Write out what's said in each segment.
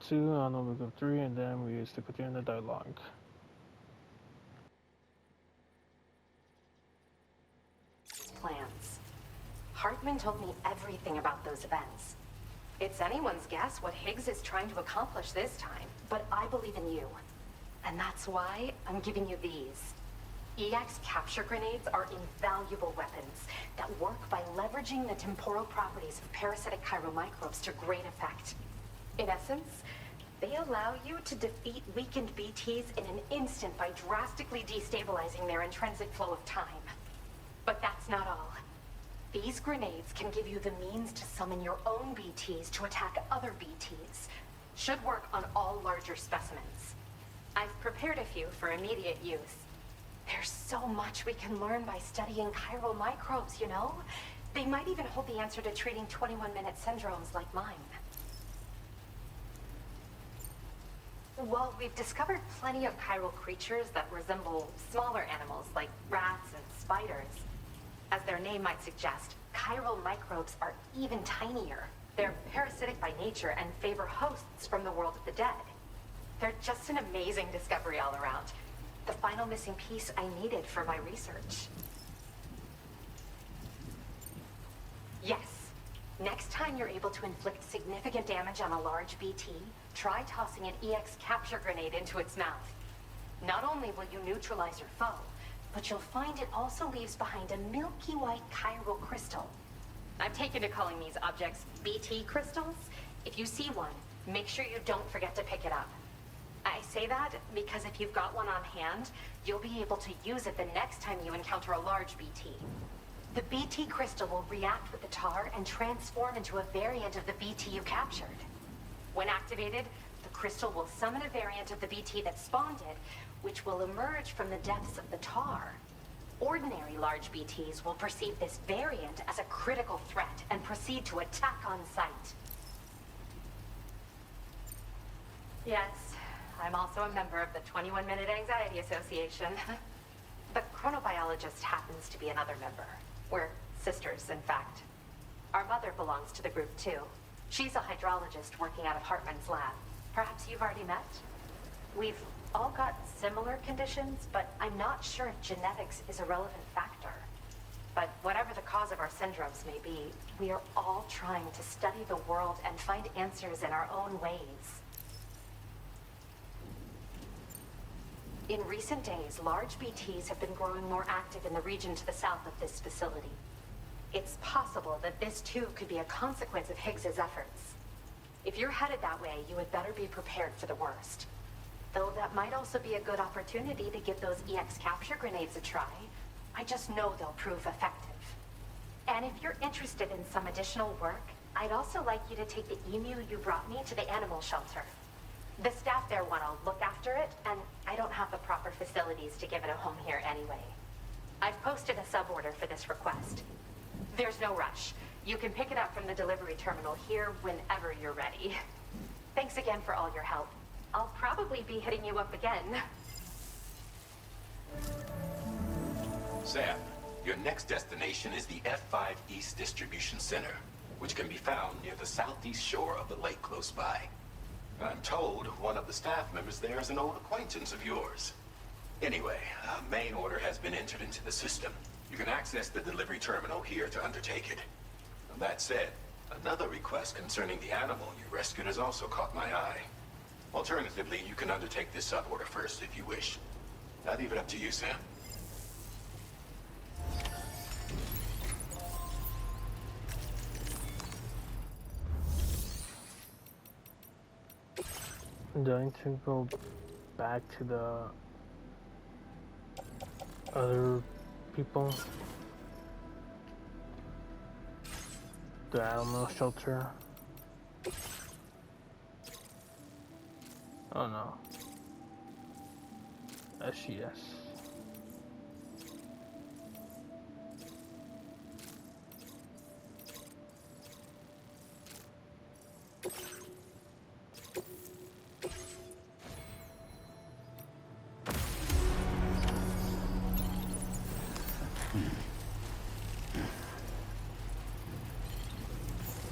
2, and then we go 3, and then we used to continue the dialogue. Plans. Hartman told me everything about those events. It's anyone's guess what Higgs is trying to accomplish this time, but I believe in you. And that's why I'm giving you these. EX capture grenades are invaluable weapons that work by leveraging the temporal properties of parasitic chiromicrobes to great effect. In essence, they allow you to defeat weakened BTs in an instant by drastically destabilizing their intrinsic flow of time. But that's not all. These grenades can give you the means to summon your own BTs to attack other BTs. Should work on all larger specimens. I've prepared a few for immediate use. There's so much we can learn by studying chiral microbes, you know? They might even hold the answer to treating 21-minute syndromes like mine. Well, we've discovered plenty of chiral creatures that resemble smaller animals like rats and spiders. As their name might suggest, chiral microbes are even tinier. They're parasitic by nature and favor hosts from the world of the dead. They're just an amazing discovery all around. The final missing piece I needed for my research. Yes. Next time you're able to inflict significant damage on a large BT, try tossing an EX capture grenade into its mouth. Not only will you neutralize your foe, but you'll find it also leaves behind a milky white chiral crystal. I've taken to calling these objects BT crystals. If you see one, make sure you don't forget to pick it up. I say that because if you've got one on hand, you'll be able to use it the next time you encounter a large BT. The BT crystal will react with the tar and transform into a variant of the BT you captured. When activated, the crystal will summon a variant of the BT that spawned it, which will emerge from the depths of the tar. Ordinary large BTs will perceive this variant as a critical threat and proceed to attack on sight. Yes, I'm also a member of the 21-Minute Anxiety Association. The chronobiologist happens to be another member. We're sisters, in fact. Our mother belongs to the group, too. She's a hydrologist working out of Hartman's lab. Perhaps you've already met? We've all got similar conditions, but I'm not sure if genetics is a relevant factor. But whatever the cause of our syndromes may be, we are all trying to study the world and find answers in our own ways. In recent days, large BTs have been growing more active in the region to the south of this facility. It's possible that this too could be a consequence of Higgs's efforts. If you're headed that way, you had better be prepared for the worst. Though that might also be a good opportunity to give those EX capture grenades a try. I just know they'll prove effective. And if you're interested in some additional work, I'd also like you to take the emu you brought me to the animal shelter. The staff there want to look after it, and I don't have the proper facilities to give it a home here anyway. I've posted a suborder for this request. There's no rush. You can pick it up from the delivery terminal here whenever you're ready. Thanks again for all your help. I'll probably be hitting you up again. Sam, your next destination is the F5 East Distribution Center, which can be found near the southeast shore of the lake close by. I'm told one of the staff members there is an old acquaintance of yours. Anyway, a main order has been entered into the system. You can access the delivery terminal here to undertake it. That said, another request concerning the animal you rescued has also caught my eye. Alternatively, you can undertake this suborder first if you wish. I leave it up to you, Sam. Do I need to go back to the other people? The animal shelter? Oh no. SES.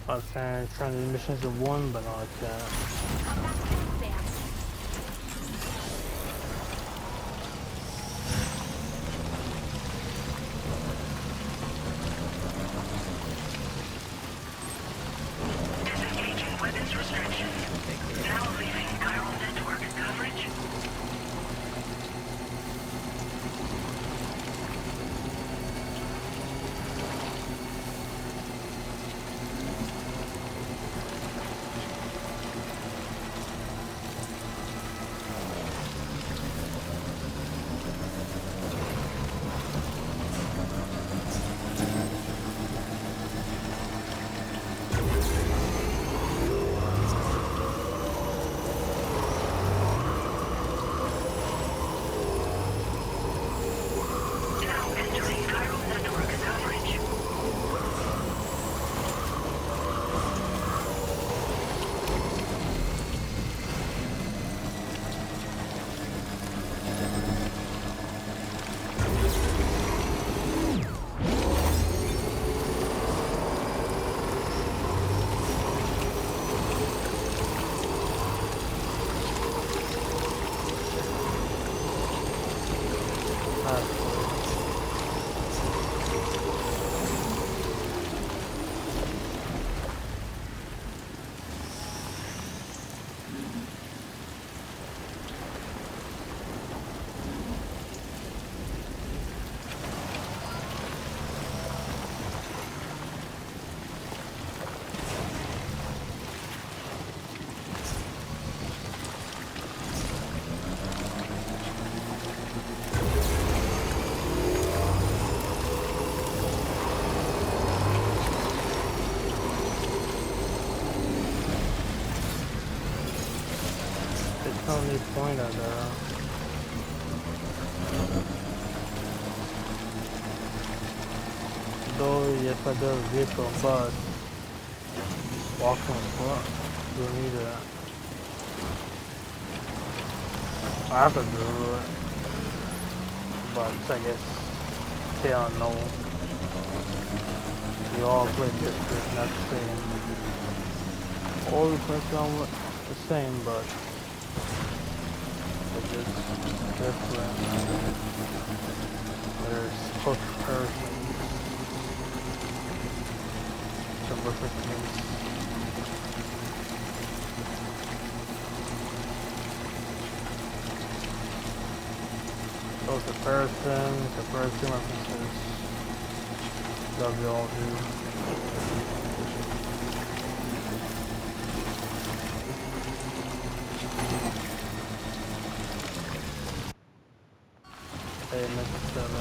I was trying to do missions of one, but not like that. No need point at there. Though yes I do have a vehicle, but walking on foot. Don't need that. I have to do it. But I guess they don't know. We all play different, not the same. All the players are the same, but they're just different. There's first person, some different things. So the person references W. Payment 7.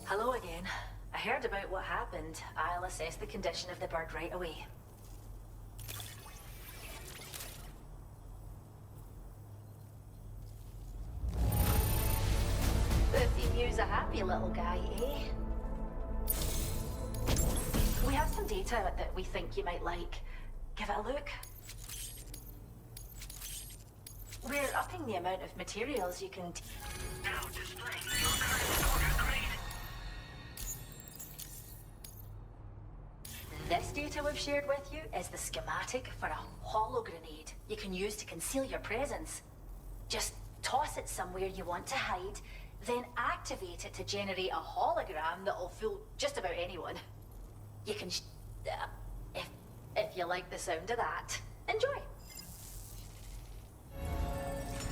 Hello again. I heard about what happened. I'll assess the condition of the bird right away. The news a happy little guy, eh? We have some data that we think you might like. Give it a look. We're upping the amount of materials you can... Now displaying your current order grade. This data we've shared with you is the schematic for a holo grenade you can use to conceal your presence. Just toss it somewhere you want to hide, then activate it to generate a hologram that'll fool just about anyone. You can if you like the sound of that. Enjoy!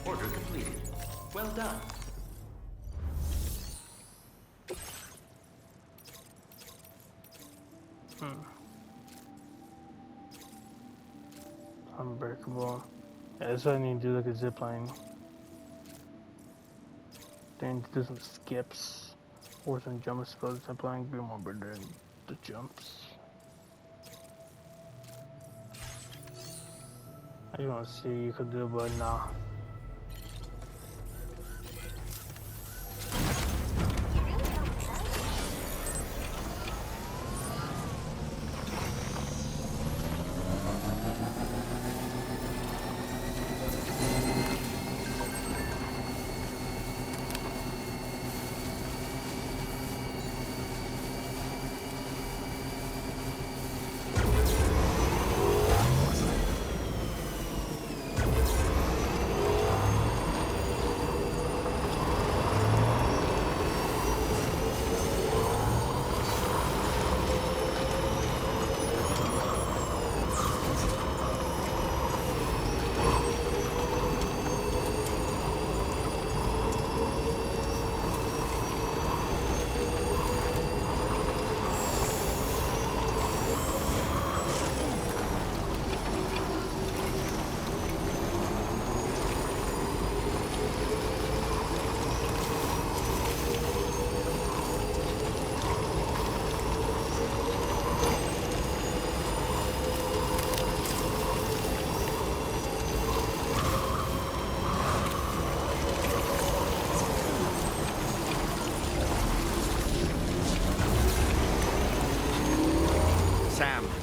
Order completed. Well done. Unbreakable. Yeah, that's what I need to do, like a zipline. Then do some skips or some jumps, but zipline be more better than the jumps. I just want to see you could do it, but nah.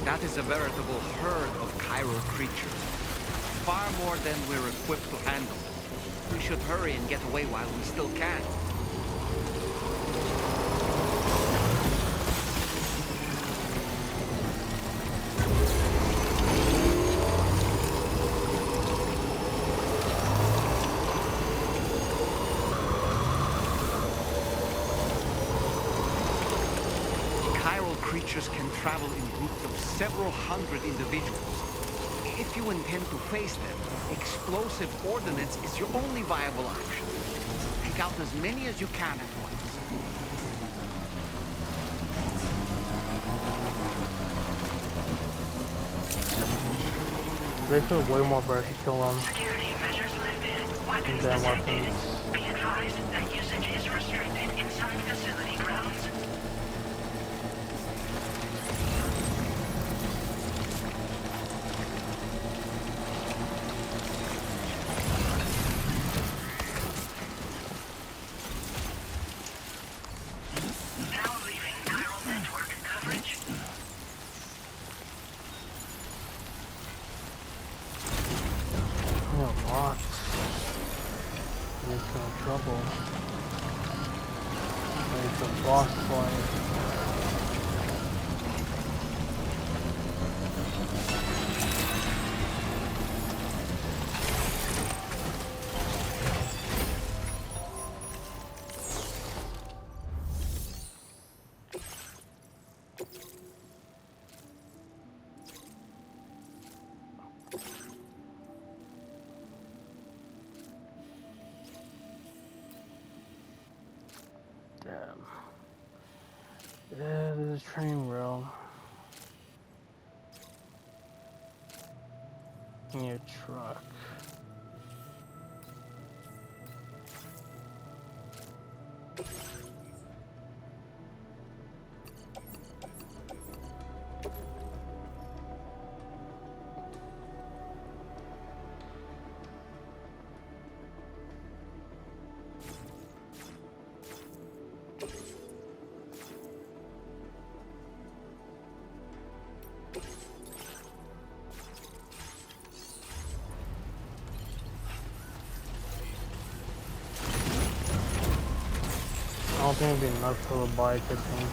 That is a veritable herd of chiral creatures. Far more than we're equipped to handle. We should hurry and get away while we still can. creatures can travel in groups of several hundred individuals. If you intend to face them, explosive ordnance is your only viable option. Take out as many as you can at once. They feel way more better to kill them Security measures lifted. Weapons than detected. weapons. Be advised that usage is restricted inside facility grounds. Now leaving chiral network coverage. Yeah, lots. Make some trouble. Make some boss fight. Damn. Yeah, there's a train rail. In your truck. I don't think it'd be enough for the bike, I think.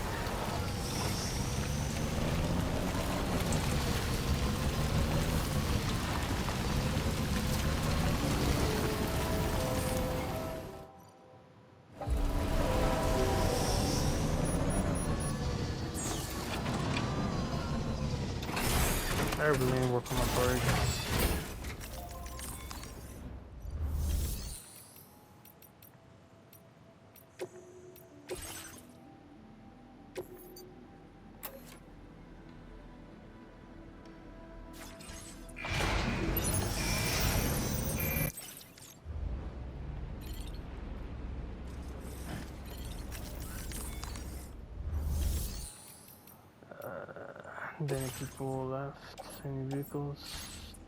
I really need to work on my brakes. Any people left? Any vehicles?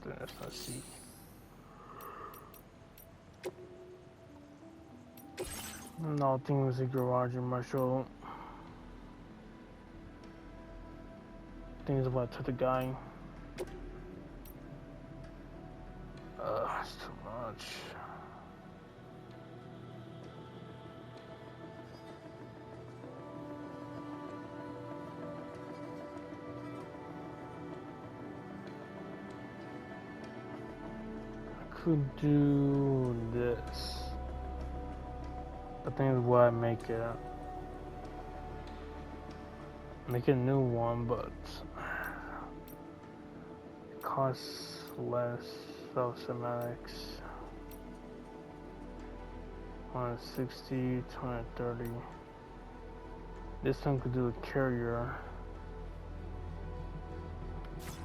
Let's not see. No, I think it was a garage in my show. I think it's about to the guy. It's too much. Could do this. I think it's why I make a new one, but it costs less self-semantics. 160, 230. This one could do a carrier.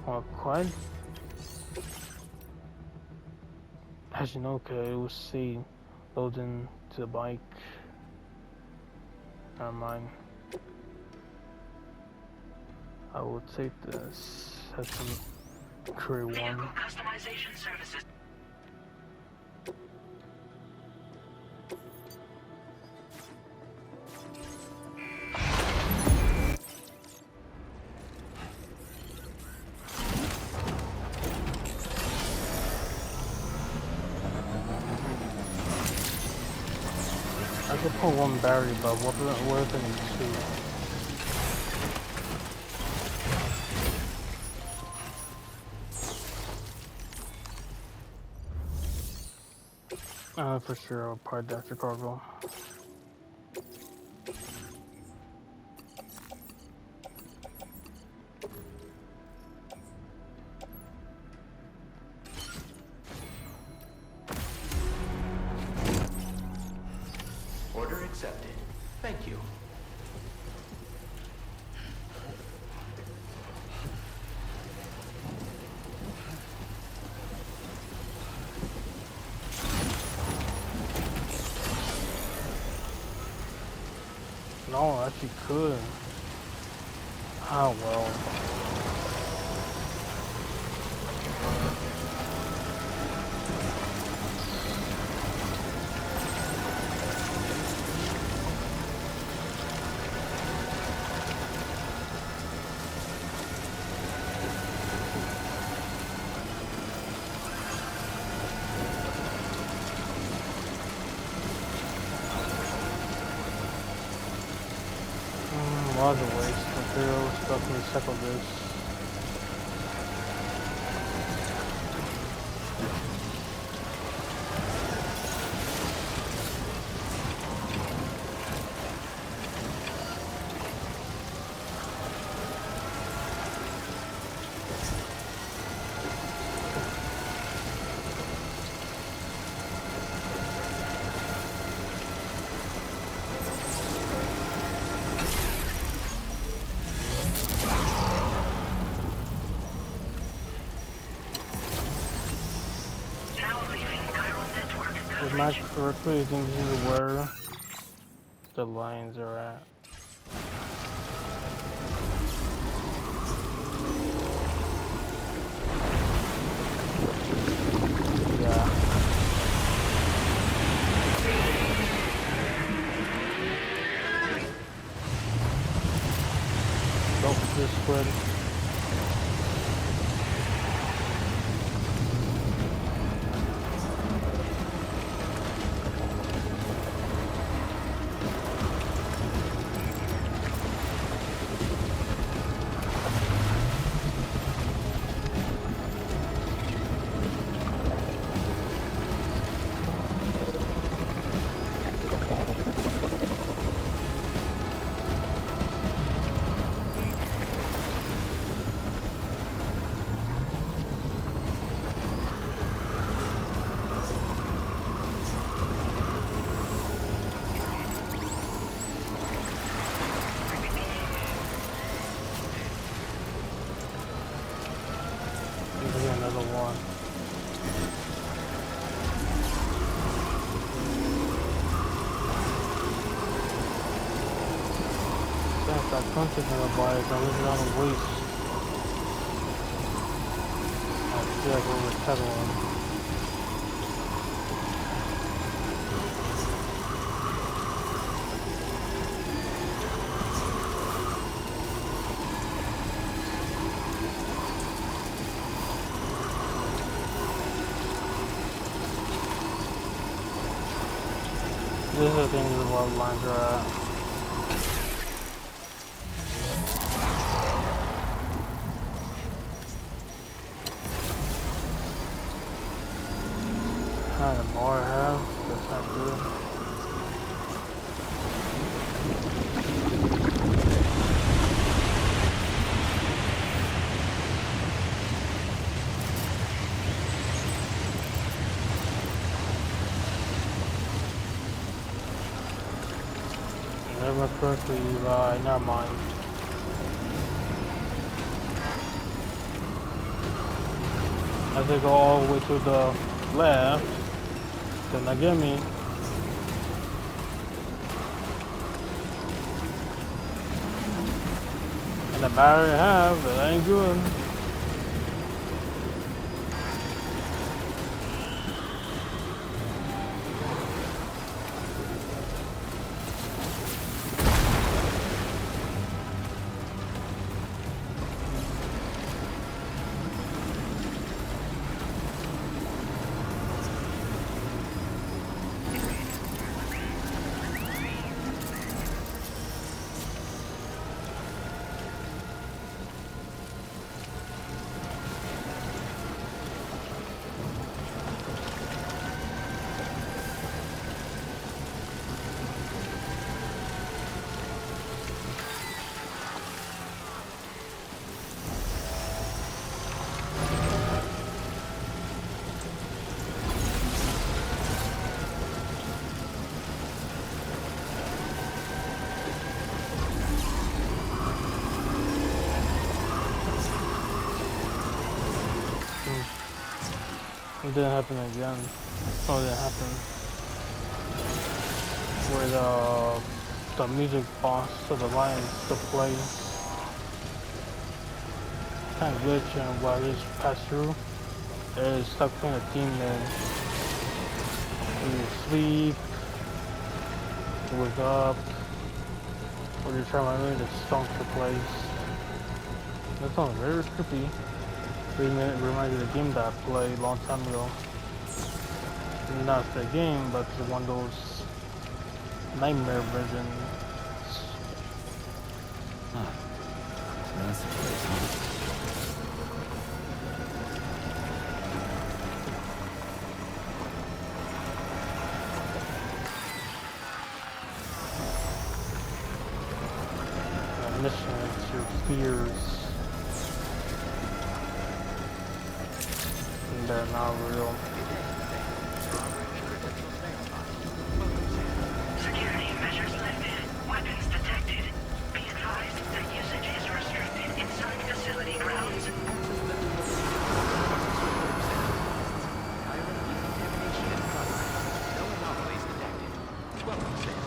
On a quad? Actually, no, okay, we'll see. Loading to the bike. Never mind. I will take this. Have some career Vehicle one. customization services. I could put one battery, but what if I need two? For sure, I'll park that to cargo. Thank you. No, actually could. Ah, well. Was a waste. Material stuff in the second this. If not correctly, you can see where the lines are at. Yeah. Don't just squid. Another one. Since I punted in the body, I leave it on the waist. I feel like we're pedaling. This is the thing where the lines are at. Kind of more I have, that's not good. Never correctly, never mind. As they go all the way to the left, then they get me. And the battery I have, it ain't good. It didn't happen again. Oh, it didn't happen. Where the music box of the line still plays. Kind of glitch, and while I just passed through, it stopped playing a theme. Then when you sleep, you wake up, or you try my memory, the song still plays. That sounds very creepy. Reminds me of the game that I played a long time ago. Not the game, but one of those nightmare versions. Huh. That's the place, huh? Missions, your fears, and they're not real. Security measures lifted. Weapons detected. Be advised that usage is restricted inside facility grounds. No anomalies detected. Welcome, Sam.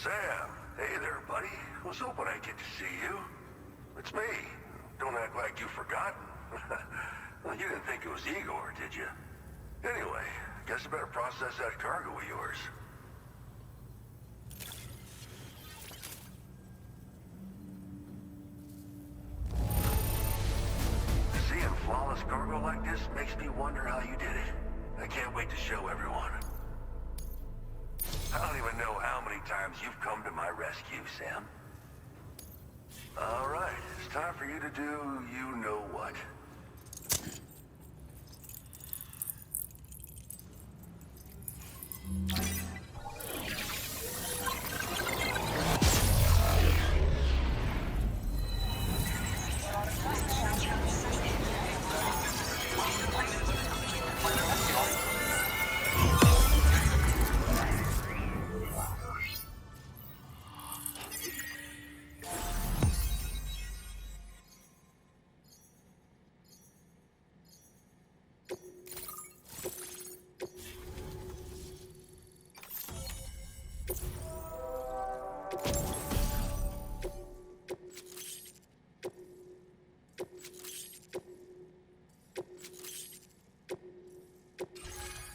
Sam, hey there, buddy. Was hoping I'd get to see you. It's me. Don't act like you've forgotten. Well, you didn't think it was Igor, did you? Anyway, guess I better process that cargo of yours. Seeing flawless cargo like this makes me wonder how you did it. I can't wait to show everyone. I don't even know how many times you've come to my rescue, Sam. All right, it's time for you to do you know what.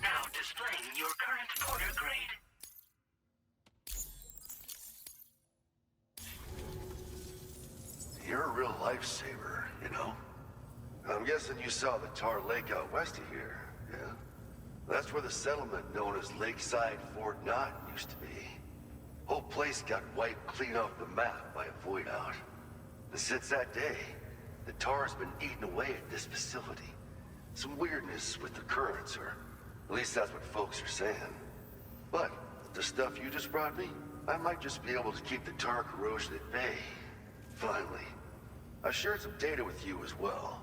Now displaying your current porter grade. You're a real lifesaver, you know? I'm guessing you saw the Tar Lake out west of here, yeah? That's where the settlement known as Lakeside Fort Knott used to be. Whole place got wiped clean off the map by a void out. And since that day, the tar's been eating away at this facility. Some weirdness with the currents, or at least that's what folks are saying. But the stuff you just brought me, I might just be able to keep the tar corrosion at bay. Finally. I shared some data with you as well.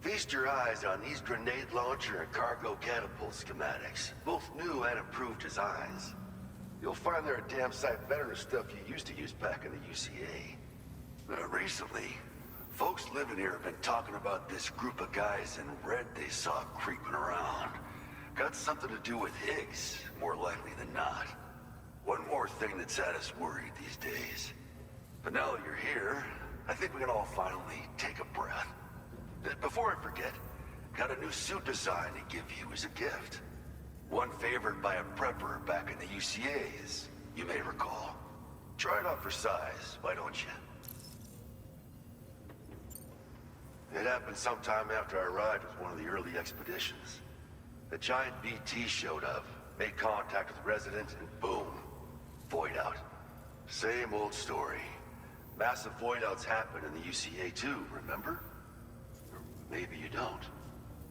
Feast your eyes on these grenade launcher and cargo catapult schematics. Both new and improved designs. You'll find they're a damn sight better than stuff you used to use back in the UCA. Recently, folks living here have been talking about this group of guys in red they saw creeping around. Got something to do with Higgs, more likely than not. One more thing that's had us worried these days. But now that you're here, I think we can all finally take a breath. Before I forget, got a new suit design to give you as a gift. One favored by a prepper back in the UCAs, you may recall. Try it out for size, why don't you? It happened sometime after I arrived with one of the early expeditions. A giant BT showed up, made contact with residents, and boom, void out. Same old story. Massive void outs happen in the UCA too, remember? Or maybe you don't.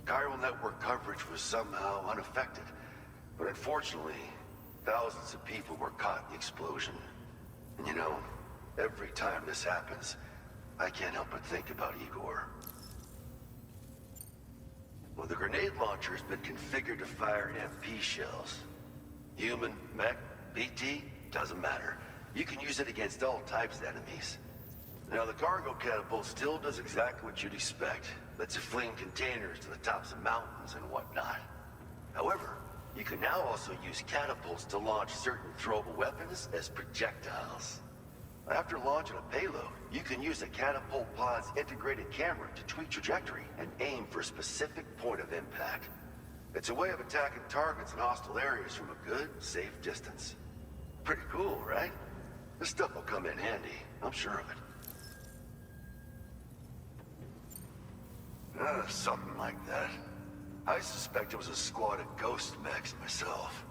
Chiral network coverage was somehow unaffected, but unfortunately, thousands of people were caught in the explosion. You know, every time this happens, I can't help but think about Igor. Well, the grenade launcher's been configured to fire MP shells. Human, mech, BT, doesn't matter. You can use it against all types of enemies. Now, the cargo catapult still does exactly what you'd expect. Lets you fling containers to the tops of mountains and whatnot. However, you can now also use catapults to launch certain throwable weapons as projectiles. After launching a payload, you can use a catapult pod's integrated camera to tweak trajectory and aim for a specific point of impact. It's a way of attacking targets in hostile areas from a good, safe distance. Pretty cool, right? This stuff will come in handy, I'm sure of it. Something like that. I suspect it was a squad of ghost mechs myself.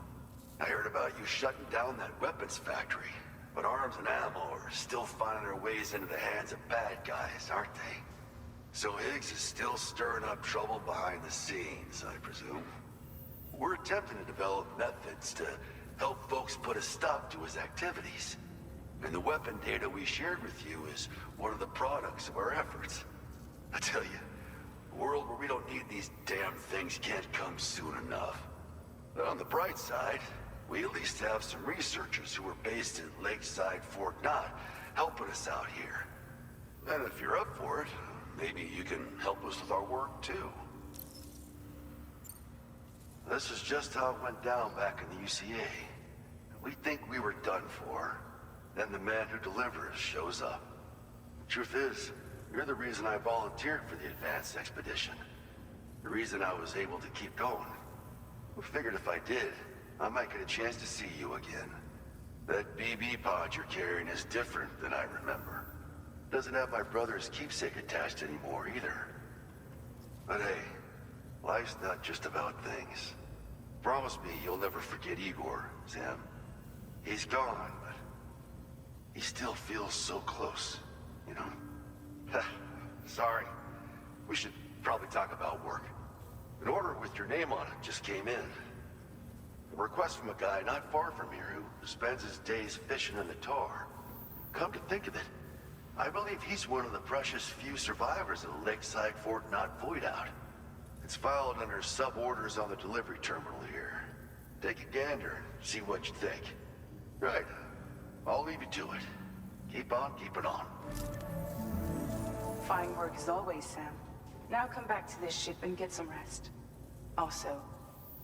I heard about you shutting down that weapons factory, but arms and ammo are still finding their ways into the hands of bad guys, aren't they? So Higgs is still stirring up trouble behind the scenes, I presume. We're attempting to develop methods to help folks put a stop to his activities. And the weapon data we shared with you is one of the products of our efforts. I tell you, a world where we don't need these damn things can't come soon enough. But on the bright side, we at least have some researchers who are based in Lakeside Fort Knott helping us out here. And if you're up for it, maybe you can help us with our work too. This is just how it went down back in the UCA. We think we were done for. Then the man who delivers shows up. The truth is, you're the reason I volunteered for the advanced expedition. The reason I was able to keep going. I figured if I did, I might get a chance to see you again. That BB pod you're carrying is different than I remember. Doesn't have my brother's keepsake attached anymore either. But hey, life's not just about things. Promise me you'll never forget Igor, Sam. He's gone, but he still feels so close, you know? Sorry. We should probably talk about work. An order with your name on it just came in. A request from a guy not far from here who spends his days fishing in the tar. Come to think of it, I believe he's one of the precious few survivors of the Lakeside Fort Knott void out. It's filed under sub-orders on the delivery terminal here. Take a gander and see what you think. Right. I'll leave you to it. Keep on keeping on. Fine work as always, Sam. Now come back to this ship and get some rest. Also,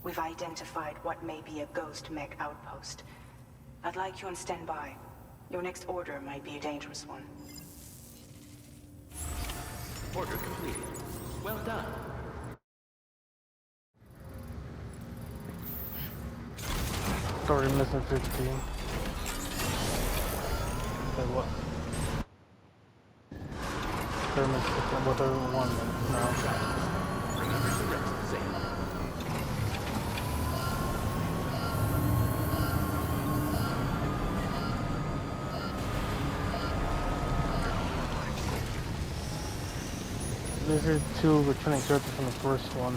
we've identified what may be a ghost mech outpost. I'd like you on standby. Your next order might be a dangerous one. Order completed. Well done. Story missing 15. Say what? Story missing 15. What are 1 minute now? Remember to rest, Sam. These are 2 returning characters from the first one.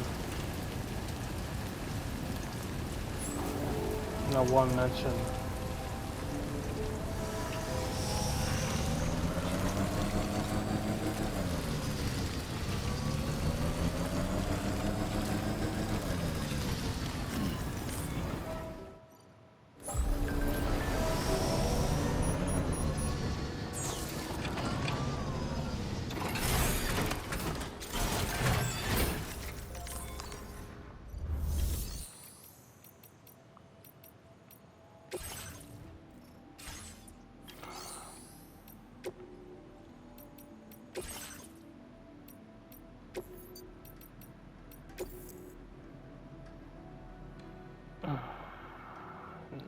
No one mentioned.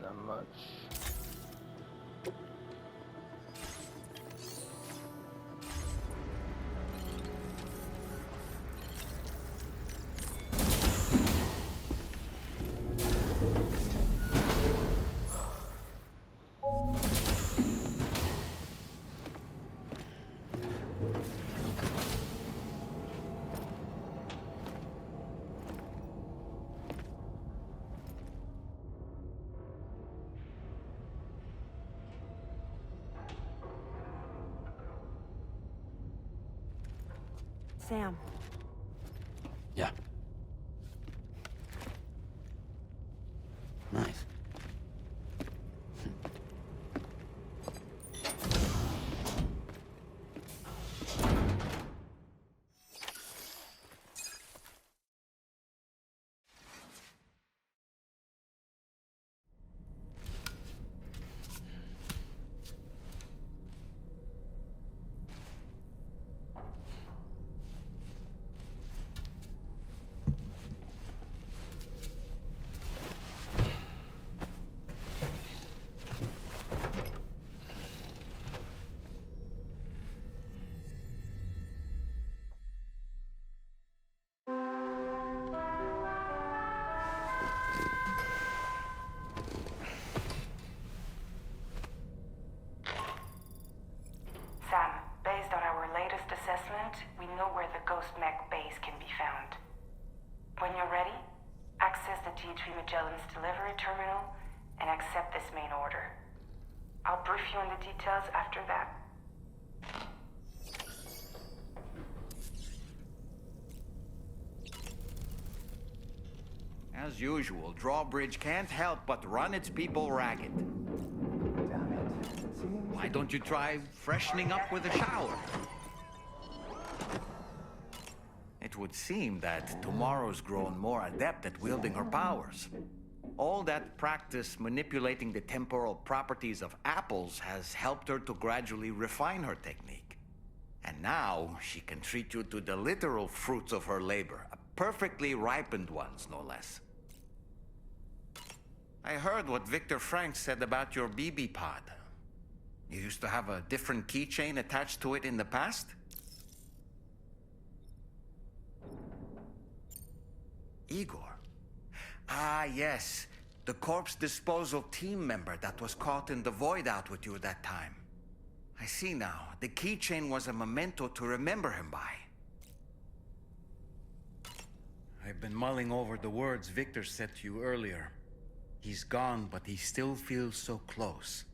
Not much. Sam. Yeah. Nice. Sam, based on our latest assessment, we know where the Ghost Mech base can be found. When you're ready, access the T3 Magellan's delivery terminal and accept this main order. I'll brief you on the details after that. As usual, Drawbridge can't help but run its people ragged. Why don't you try freshening up with a shower? It would seem that Tomorrow's grown more adept at wielding her powers. All that practice manipulating the temporal properties of apples has helped her to gradually refine her technique. And now she can treat you to the literal fruits of her labor, perfectly ripened ones, no less. I heard what Victor Frank said about your BB pod. You used to have a different keychain attached to it in the past? Igor. Ah, yes. The corpse disposal team member that was caught in the void out with you that time. I see now. The keychain was a memento to remember him by. I've been mulling over the words Victor said to you earlier. He's gone, but he still feels so close.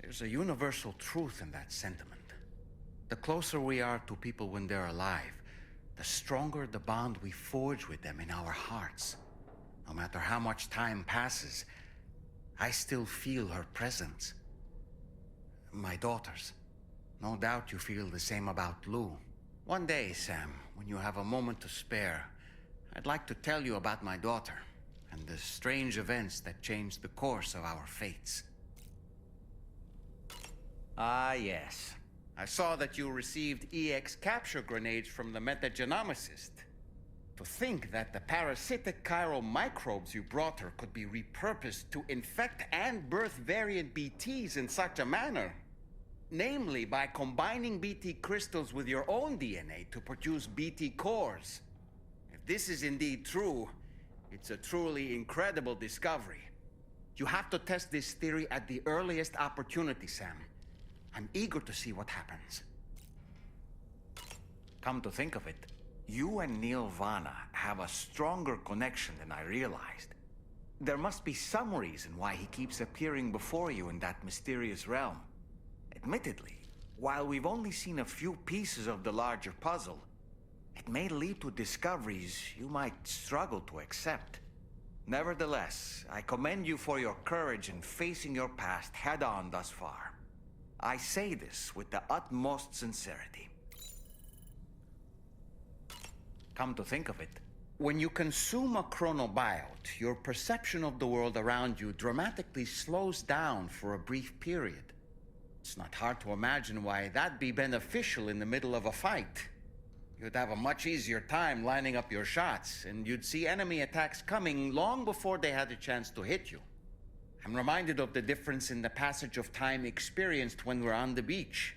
There's a universal truth in that sentiment. The closer we are to people when they're alive, the stronger the bond we forge with them in our hearts. No matter how much time passes, I still feel her presence. My daughters. No doubt you feel the same about Lou. One day, Sam, when you have a moment to spare, I'd like to tell you about my daughter and the strange events that changed the course of our fates. Ah, yes. I saw that you received EX capture grenades from the metagenomicist. To think that the parasitic chiral microbes you brought her could be repurposed to infect and birth variant BTs in such a manner. Namely, by combining BT crystals with your own DNA to produce BT cores. If this is indeed true, it's a truly incredible discovery. You have to test this theory at the earliest opportunity, Sam. I'm eager to see what happens. Come to think of it, you and Neil Vana have a stronger connection than I realized. There must be some reason why he keeps appearing before you in that mysterious realm. Admittedly, while we've only seen a few pieces of the larger puzzle, it may lead to discoveries you might struggle to accept. Nevertheless, I commend you for your courage in facing your past head-on thus far. I say this with the utmost sincerity. Come to think of it, when you consume a chronobiote, your perception of the world around you dramatically slows down for a brief period. It's not hard to imagine why that'd be beneficial in the middle of a fight. You'd have a much easier time lining up your shots, and you'd see enemy attacks coming long before they had a chance to hit you. I'm reminded of the difference in the passage of time experienced when we're on the beach.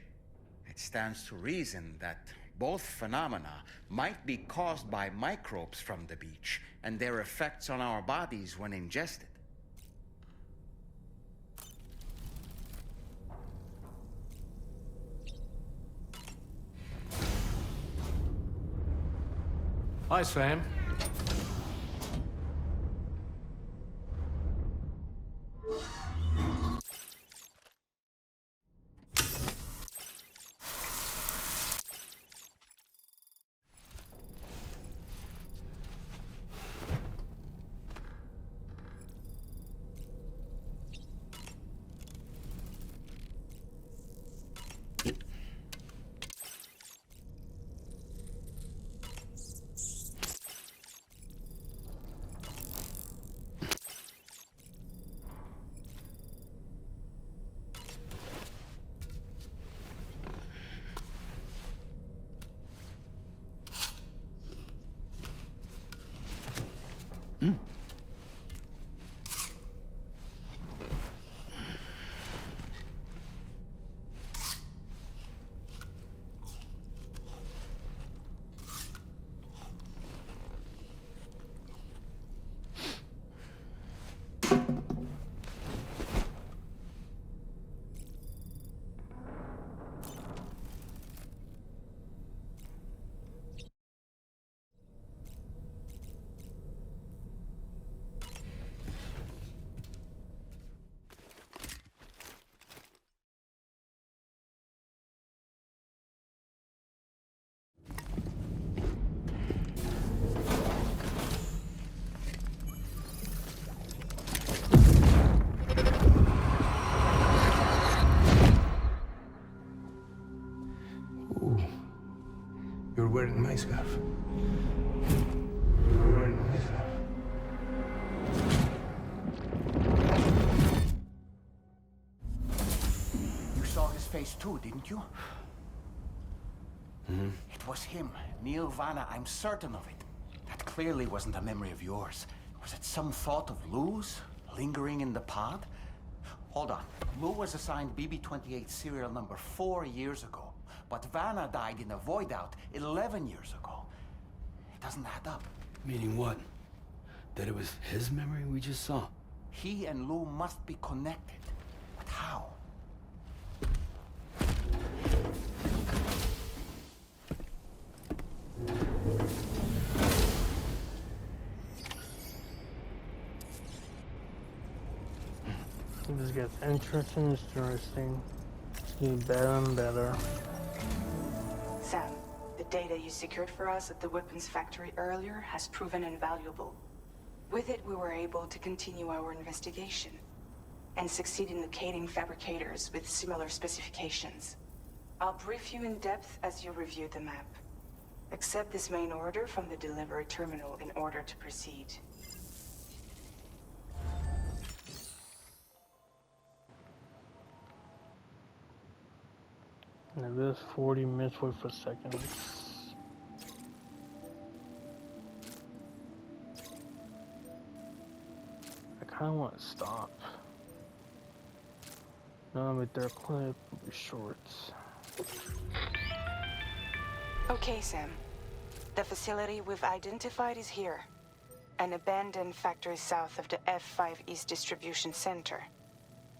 It stands to reason that both phenomena might be caused by microbes from the beach and their effects on our bodies when ingested. Hi, Sam. You're wearing my scarf. You're wearing my scarf. You saw his face too, didn't you? Mm-hmm. It was him, Neil Vanna, I'm certain of it. That clearly wasn't a memory of yours. Was it some thought of Lou's, lingering in the pod? Hold on. Lou was assigned BB-28 serial number 4 years ago. But Vanna died in a void out 11 years ago. It doesn't add up. Meaning what? That it was his memory we just saw? He and Lou must be connected. But how? This gets interesting. It's getting better and better. Sam, the data you secured for us at the weapons factory earlier has proven invaluable. With it, we were able to continue our investigation and succeed in locating fabricators with similar specifications. I'll brief you in depth as you review the map. Accept this main order from the delivery terminal in order to proceed. Now this 40 minutes, wait for seconds. I kinda want to stop. No, but their clip will be short. Okay, Sam. The facility we've identified is here. An abandoned factory south of the F5 East Distribution Center.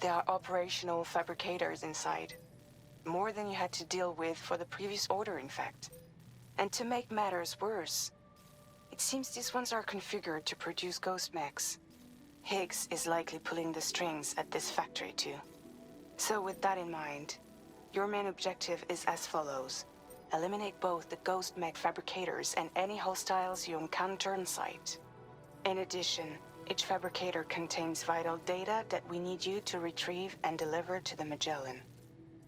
There are operational fabricators inside. More than you had to deal with for the previous order, in fact. And to make matters worse, it seems these ones are configured to produce ghost mechs. Higgs is likely pulling the strings at this factory too. So with that in mind, your main objective is as follows. Eliminate both the ghost mech fabricators and any hostiles you encounter on site. In addition, each fabricator contains vital data that we need you to retrieve and deliver to the Magellan.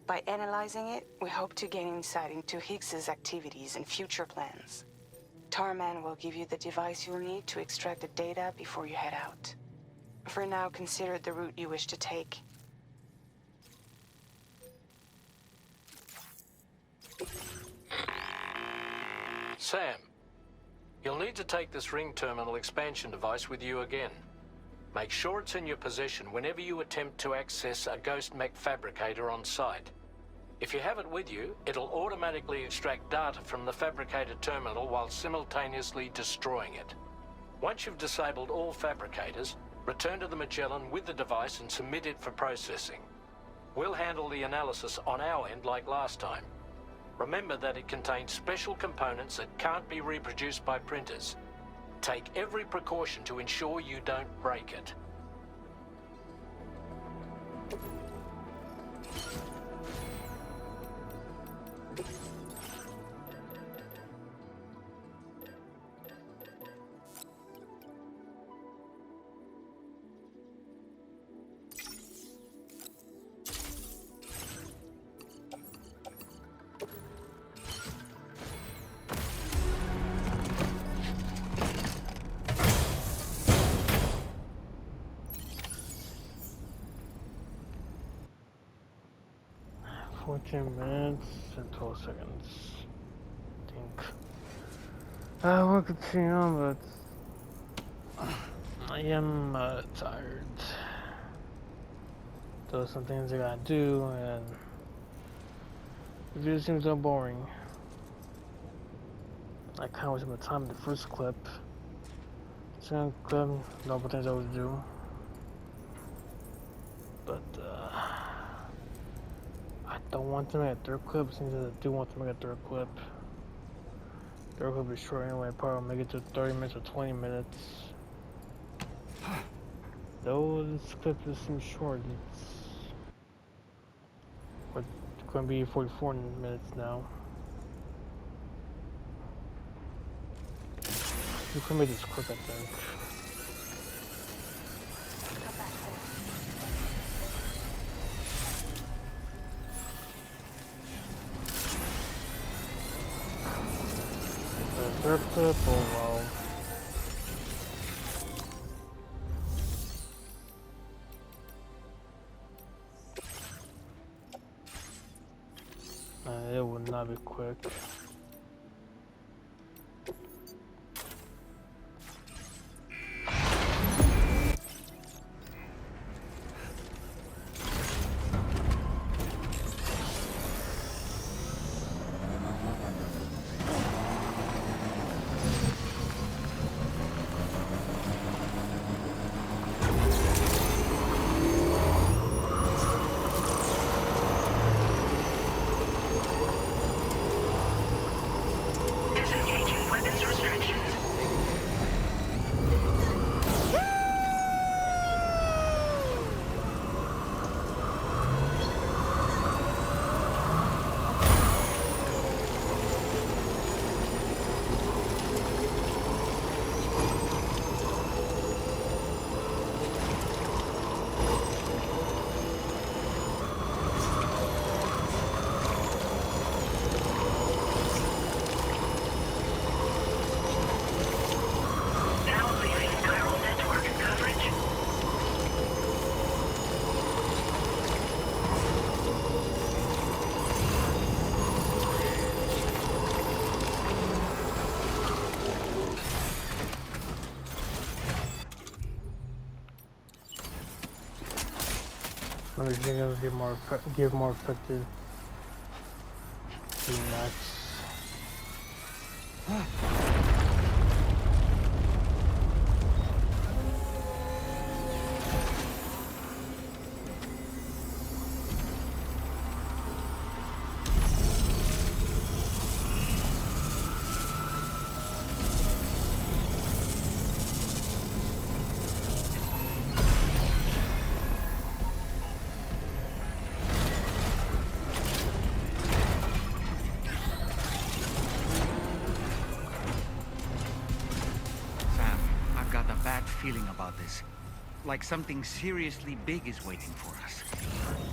By analyzing it, we hope to gain insight into Higgs's activities and future plans. Tarman will give you the device you'll need to extract the data before you head out. For now, consider the route you wish to take. Sam, you'll need to take this ring terminal expansion device with you again. Make sure it's in your possession whenever you attempt to access a ghost mech fabricator on site. If you have it with you, it'll automatically extract data from the fabricator terminal while simultaneously destroying it. Once you've disabled all fabricators, return to the Magellan with the device and submit it for processing. We'll handle the analysis on our end like last time. Remember that it contains special components that can't be reproduced by printers. Take every precaution to ensure you don't break it. Minutes and 12 seconds. I think. We'll continue on, but I am tired. There's some things I gotta do, and it just seems so boring. I kind of wasted my time in the first clip. Second clip, normal things I would do. But I don't want to make a third clip, since I do want to make a third clip. Third clip is short anyway, probably make it to 30 minutes or 20 minutes. Though this clip just seems short, it's going to be 44 minutes now. You can make this quick, I think. Third clip, oh wow. It would not be quick. Disengaging weapons restrictions. Now leaving chiral network coverage. Let me think of give more effective to next. Sam, I've got a bad feeling about this. Like something seriously big is waiting for us.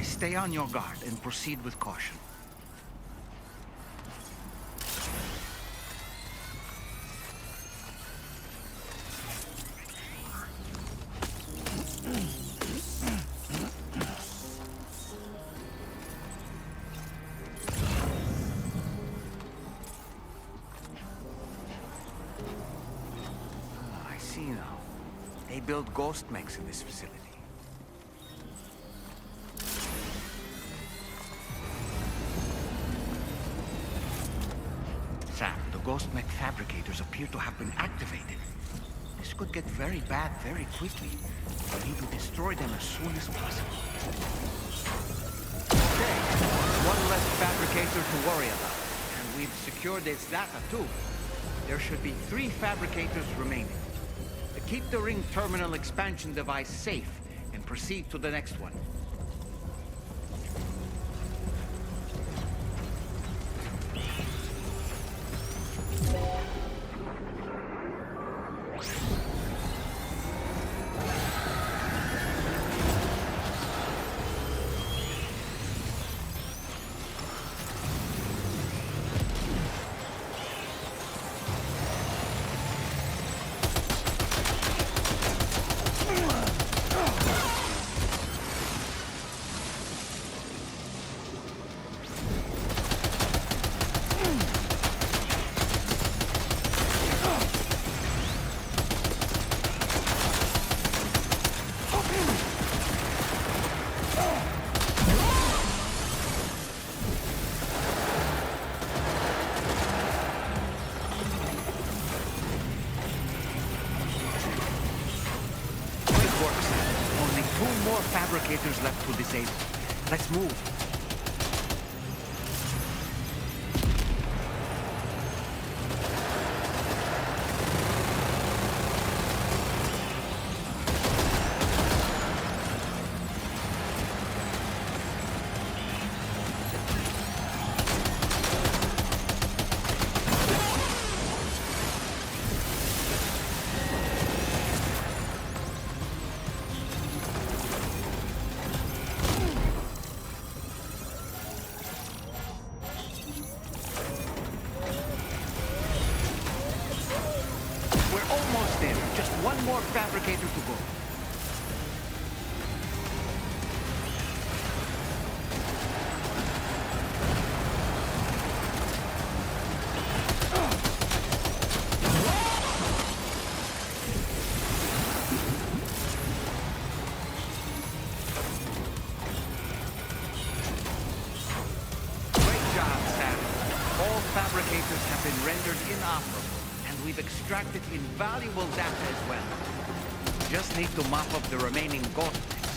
Stay on your guard and proceed with caution. I see now. They build ghost mechs in this facility. Sam, the ghost mech fabricators appear to have been activated. This could get very bad very quickly. We need to destroy them as soon as possible. Okay, one less fabricator to worry about. And we've secured its data too. There should be 3 fabricators remaining. Keep the ring terminal expansion device safe and proceed to the next one. Fabricators left to disable. Let's move. one more fabricator to go. Fabricators have been rendered inoperable, and we've extracted invaluable data as well. Just need to mop up the remaining ghost mechs.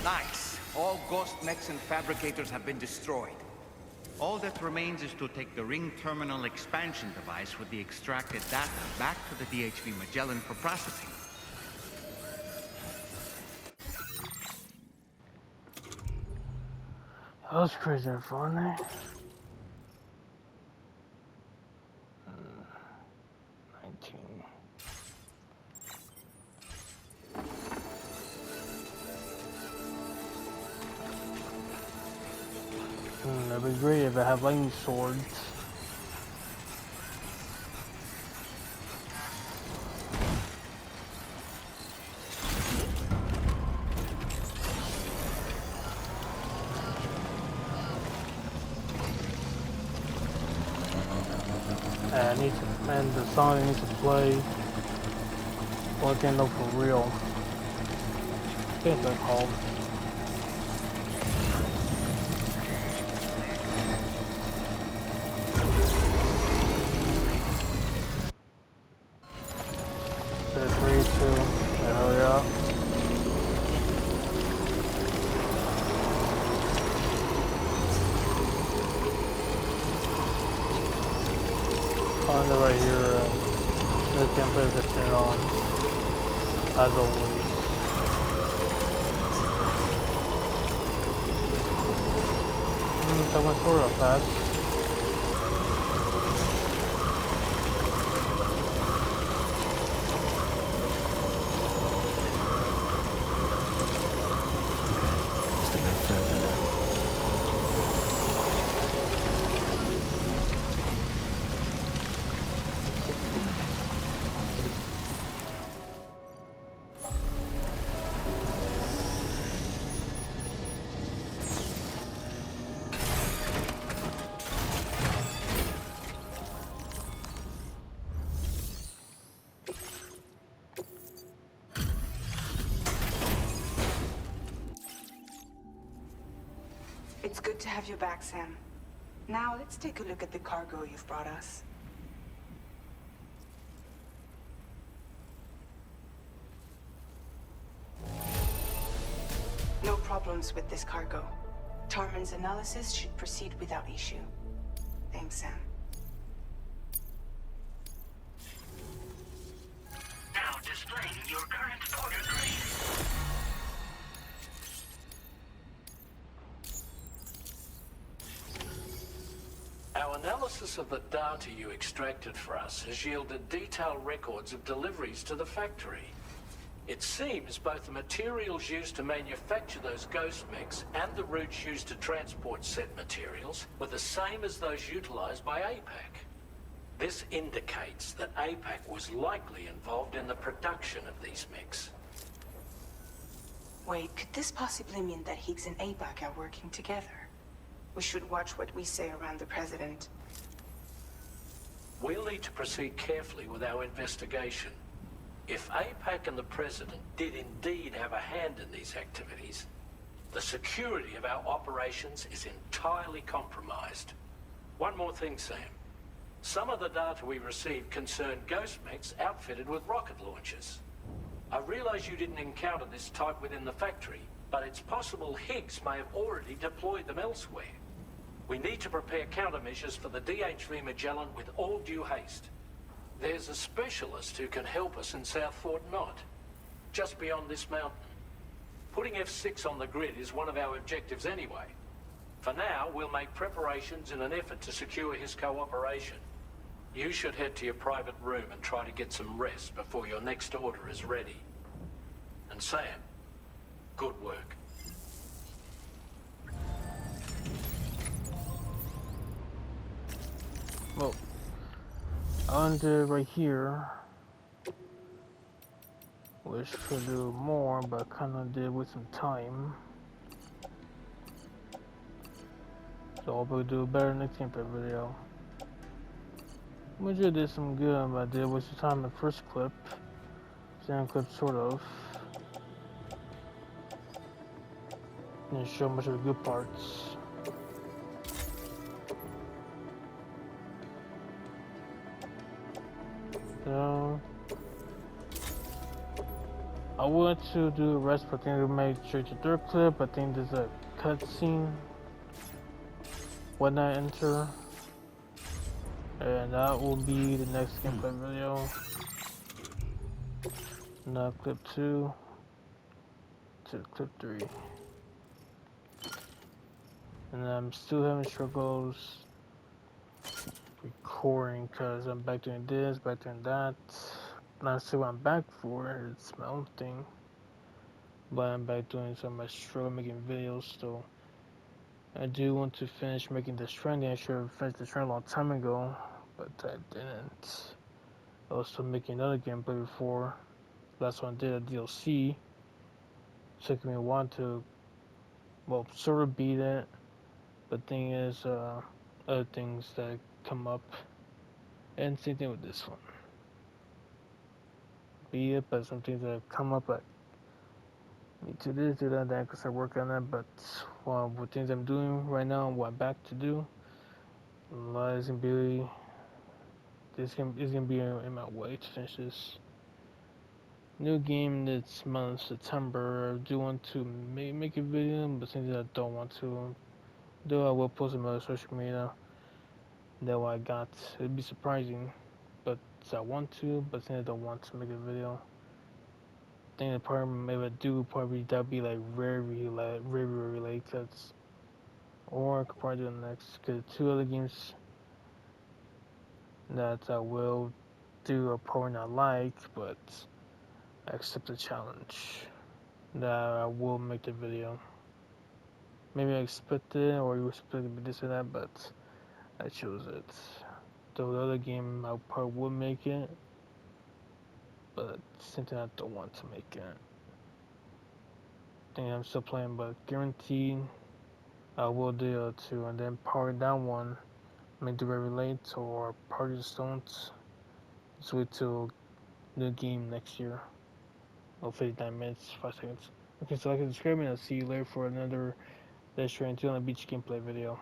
Nice. All ghost mechs and fabricators have been destroyed. All that remains is to take the ring terminal expansion device with the extracted data back to the DHV Magellan for processing. That was crazy and funny. 19. That'd be great if I have lightning swords. I need to, and the song needs to play. Well, I can't know for real. I think they're called. Right here, I can't put this thing on, as always. That went sort of fast. It's good to have you back, Sam. Now, let's take a look at the cargo you've brought us. problems with this cargo. Tarman's analysis should proceed without issue. Thanks, Sam. Now displaying your current porter grade. Our analysis of the data you extracted for us has yielded detailed records of deliveries to the factory. It seems both the materials used to manufacture those ghost mechs and the routes used to transport said materials were the same as those utilized by APAC. This indicates that APAC was likely involved in the production of these mechs. Wait, could this possibly mean that Higgs and APAC are working together? We should watch what we say around the President. We'll need to proceed carefully with our investigation. If APAC and the President did indeed have a hand in these activities, the security of our operations is entirely compromised. One more thing, Sam. Some of the data we received concerned ghost mechs outfitted with rocket launchers. I realize you didn't encounter this type within the factory, but it's possible Higgs may have already deployed them elsewhere. We need to prepare countermeasures for the DHV Magellan with all due haste. There's a specialist who can help us in South Fort Knott, just beyond this mountain. Putting F6 on the grid is one of our objectives anyway. For now, we'll make preparations in an effort to secure his cooperation. You should head to your private room and try to get some rest before your next order is ready. And Sam, good work. Well, under right here, wish could do more, but kind of did with some time. So I'll probably do better next gameplay video. Which I did some good, but I did waste some time in the first clip. Second clip, sort of. Didn't show much of the good parts. So I want to do the rest, but I think I'll make straight to third clip. I think there's a cutscene when I enter, and that will be the next gameplay video. Now clip 2 to clip 3, and I'm still having struggles recording because I'm back doing this, back doing that. Not sure what I'm back for, it's my own thing. But I'm back doing some of my struggle making videos still. I do want to finish making the Stranding. I should have finished the Stranding a long time ago, but I didn't. I was still making another gameplay before. Last one I did a DLC. Took me a while to, well, sort of beat it. But thing is, other things that come up. And same thing with this one. Beat it, but some things that have come up, like need to this, do that, I can start working on that. But well, with things I'm doing right now, what I'm back to do, a lot is gonna be in my way to finish this new game this month, September. I do want to make a video, but things that I don't want to do, I will post them on social media. That what I got. It'd be surprising, but I want to, but things I don't want to make a video. I think the part maybe I do probably that'd be like very related, cause or I could probably do the next, cause 2 other games that I will do are probably not like, but I accept the challenge that I will make the video. Maybe I expected or you expected to be this or that, but I chose it. Though the other game I probably would make it, but something I don't want to make it. I think I'm still playing, but guaranteed I will do it too, and then probably that one may do very late or probably just don't. Just wait till the game next year. Oh, 59 minutes, 5 seconds. Okay, so like and subscribe, and I'll see you later for another Stranding 2 on the beach gameplay video.